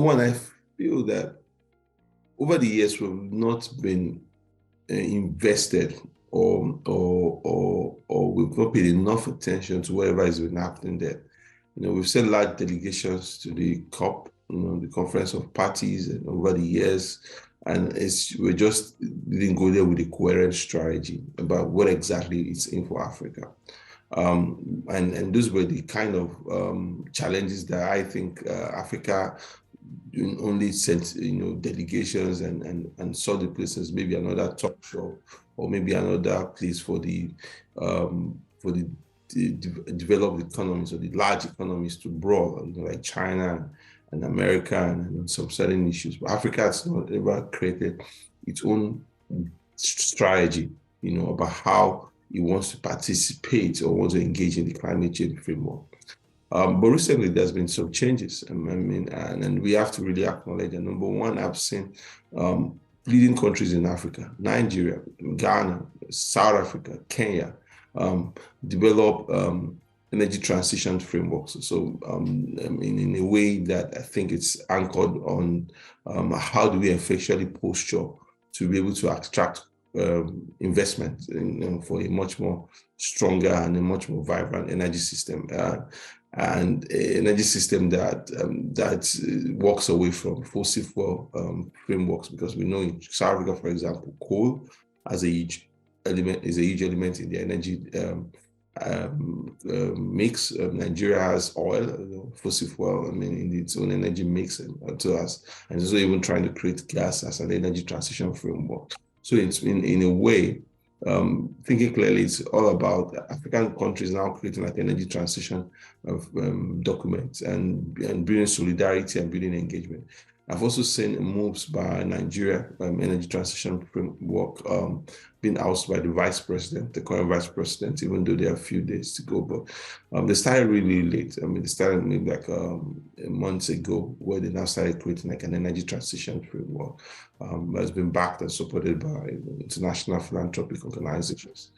one, I feel that over the years we've not been invested or we've not paid enough attention to whatever has been happening there. We've sent large delegations to the COP, the Conference of Parties, and over the years, and we just didn't go there with a coherent strategy about what exactly it's in for Africa. And those were the kind of challenges that I think Africa only sent delegations and saw the places, maybe another talk show or maybe another place for the developed economies or the large economies to brawl, like China and America and some certain issues. But Africa has not ever created its own strategy, about how it wants to participate or wants to engage in the climate change framework. But recently, there's been some changes. And we have to really acknowledge that. Number one, I've seen leading countries in Africa, Nigeria, Ghana, South Africa, Kenya, develop energy transition frameworks. So in a way that I think it's anchored on how do we effectively posture to be able to attract investment for a much more stronger and a much more vibrant energy system, and an energy system that walks away from fossil fuel frameworks, because we know in South Africa, for example, coal is a huge element in the energy mix. Nigeria has oil, fossil fuel, in its own energy mix, and also even trying to create gas as an energy transition framework. So it's in a way, thinking clearly, it's all about African countries now creating like energy transition of documents and building solidarity and building engagement. I've also seen moves by Nigeria energy transition framework being housed by the vice president, the current vice president, even though there are a few days to go. But they started really late. They started maybe like months ago, where they now started creating like an energy transition framework that's been backed and supported by international philanthropic organizations.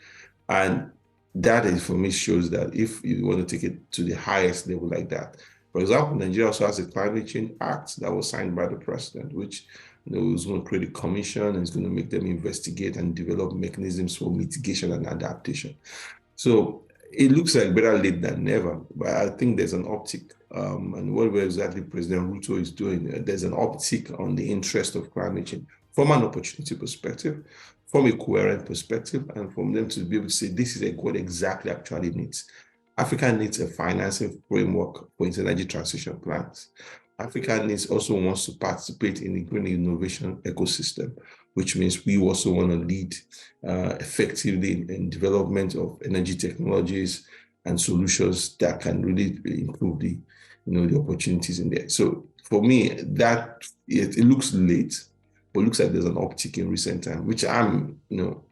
And that, for me, shows that if you want to take it to the highest level like that. For example, Nigeria also has a Climate Change Act that was signed by the president, which is going to create a commission and is going to make them investigate and develop mechanisms for mitigation and adaptation. So it looks like better late than never, but I think there's an uptick. And what exactly President Ruto is doing, there's an uptick on the interest of climate change from an opportunity perspective, from a coherent perspective, and from them to be able to say, this is what exactly actually needs. Africa needs a financing framework for its energy transition plans. Africa also wants to participate in the green innovation ecosystem, which means we also want to lead effectively in development of energy technologies and solutions that can really improve the opportunities in there. So for me, that it looks late, but it looks like there's an uptick in recent time, which I'm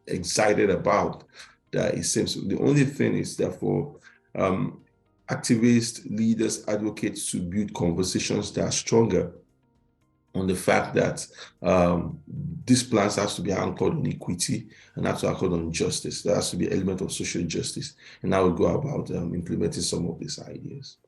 excited about. That it seems the only thing is that for activists, leaders, advocates to build conversations that are stronger on the fact that these plans has to be anchored on equity and have to be anchored on justice. There has to be an element of social justice, and I will go about implementing some of these ideas.